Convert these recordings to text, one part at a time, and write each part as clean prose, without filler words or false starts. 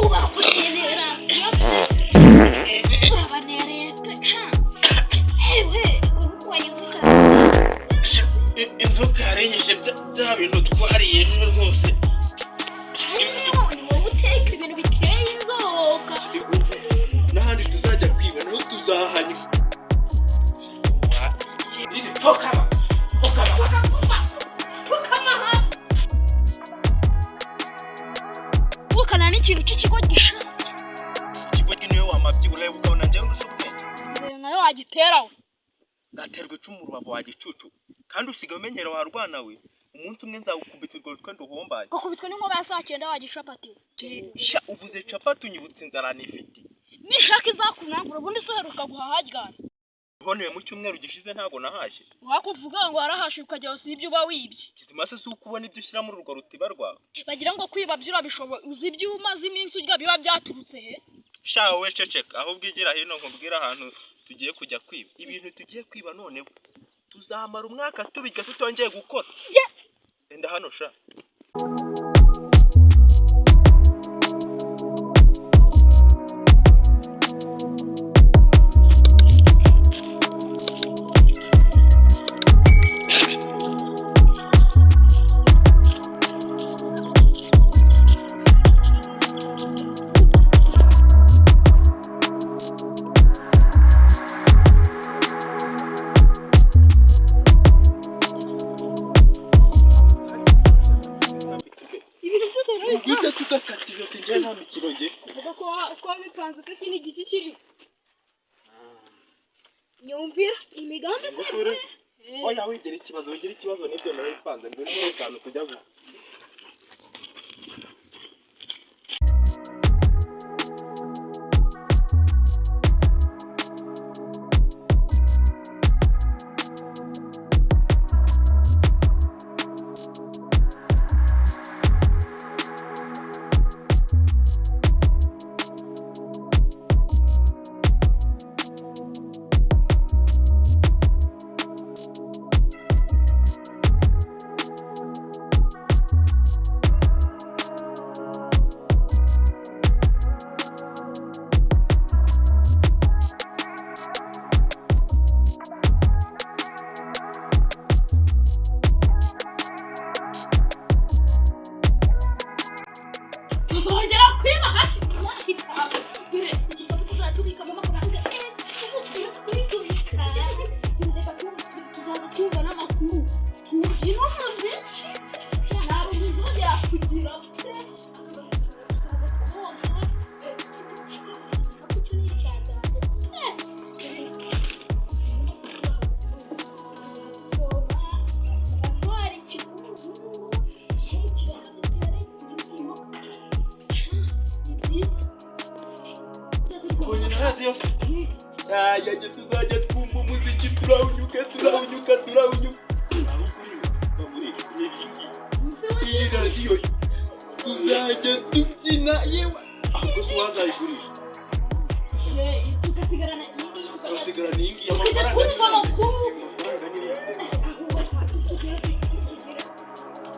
uba kurebera urabanereye peca ewe urwaye inzoka inzoka yarengeje bya bintu twariye ejo rwose ni wowe uteka ibintu biteye inzoka n'ahandi tuzajya kwiba naho tuzahanya pokama ukana n'ikintu cy'ikigo gishaje ikigo niwe wamabyibura ukabona njyewe ndushuke nkayo wagiteraho ngaterwa icumu rubavu wa gicucu kandi usigaye umenyera warwana we umunsi umwe nzagukubita urwo rutwe nduhombaye gakubitwa n'inkuba ya saa 9 wagicapati sha uvuze capati unyibutse inzara nifite nishaka izakunangura ubundi soheruka guhaha ryane uboneye mu cyumweru gishize ntago nahashye wakuvuga ngo warahashe ukajya usi ibyo uba wibye kizima se si ukubona ibyo ushyira muri urwo rutiba rwawe bagira ngo kwiba byura bishoboye uzi ibyo umaze iminsi urya biba byaturutse he sha wowe ceceka aho ubwigira hino nkubwira ahantu tugiye kujya kwiba ibintu tugiye kwiba none tuzamara umwaka tubirya tutongeye gukora enda hano sha nyumvira imigambi se oya wigira ikibazo nibyo nawe ipanze ngo ni cyane kujya gusa yaje tuzajya twumva umuziki turawunyuka iyi radiyo tuzajya tubyina yewe ahubwo se wazayigurisha tugasigarana iyi amafaranga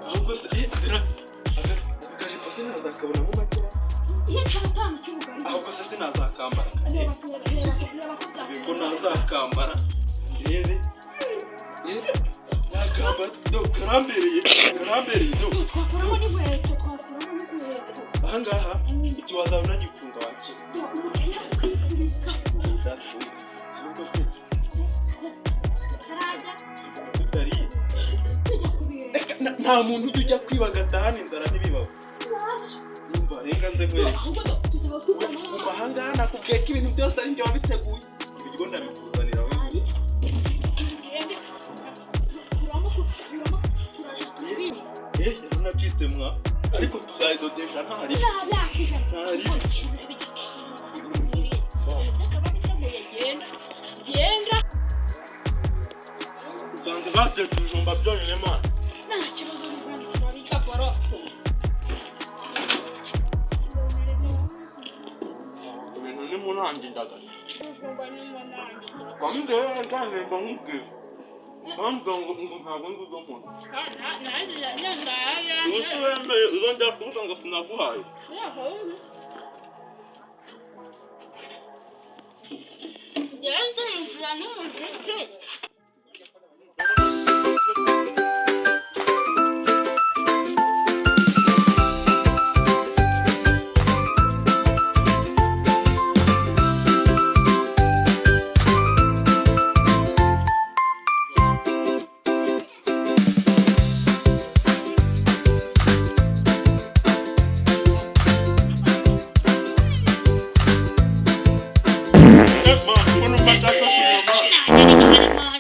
ahubwo se akajipo se nazakabonamo makeya ahubwo se sinazakambara ko nazakambara rebe nakambara karambereye twakuramo n'inkweto ahangaha iki wazabona gifunga wakira nta muntu ujya kwiba agatahana inzara ntibibaho numva renga nze nkwereke mu mahanga nakubwiye ko ibintu byose ari njye wabiteguye ibiryo ndabikuzanira wewe nacitse mwa ariko tuzayidodesha ntari genda usanze batetse ibijumba byonyine mana nta kibazo bizandika borofu ibintu ni munange ndagana ibijumba ni munange kwambere kandi nkubwira Mpamvu ngo ntabwo nzi uzo muntu. nanjye yandaya Uzongera kuvuga ngo sinaguhaye. Genda inzira n'umuziki.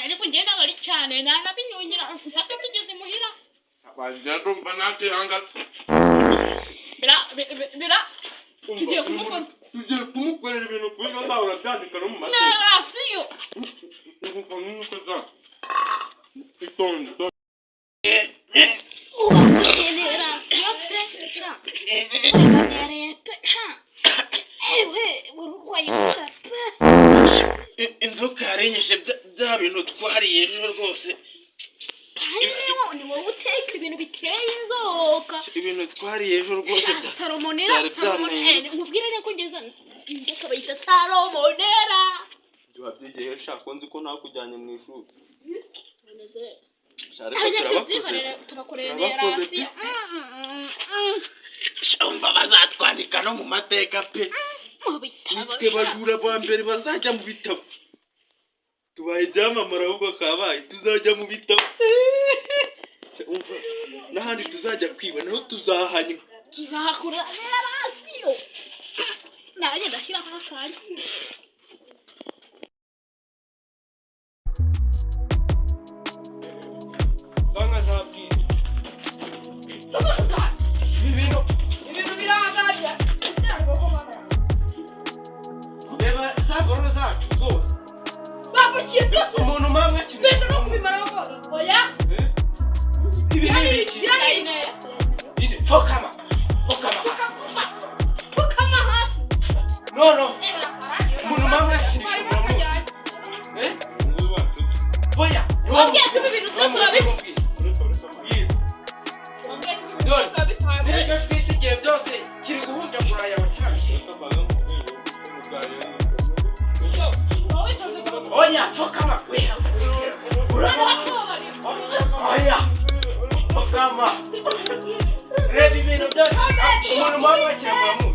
Ariko ngenda gari cyane nanabinyungira mpaka tugeze muhira. Abajura banate hanga. Bira tugiye kumukora. Tugiye kumukorera ibintu kuri bazahora byandika no mu mateka. Narasiyo. Nuko nuko za. Itonde. Narasiyo pe. Ewe urwaye pe. Inzoka yarenyeshe bya bintu twariye ejo rwose. Ni wowe uteka ibintu biteye inzoka. Ibintu twariye ejo rwose bya Salmonella. Nkubwire rero ko ngeze inzoka bayita salmonella. Bibagirwa shaka nzi ko nakujyanye mu ishuri. Neze. Turabakoze nerasiyo. Shamba bazatwandika no mu mateka pe. Nitwe bajura ba mbere bazajya mu bitabo. Tubaye ibyamamara ahubwo kabaye tuzajya mu bitabo. Umva n'ahandi tuzajya kwiba naho tuzahanywa. Tuzakura nerasiyo. Nanjye ndashyira akandi. Banga ntabwiye. Ibintu birahagaze. Reba saboro zacu zose. Babukiye byose. Umuntu mamwe Bese no kubimara rwose. Oya. Ibi ni iki? Ini fokama. Fokama hasi. No. Umuntu mamwe akinisha mu. Oya. Ongea kubi ibintu byose urabibona. Ibyo twisigiye byose kiri guhunja kuraya abacyari. Oya, fokama. Oya. Fokama. Reba ibintu byose. Umuntu mwaba wakira mu.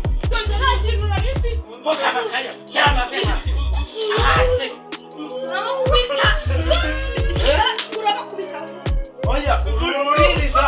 Fokama kaya. Cyama bema. Oya, uruririza.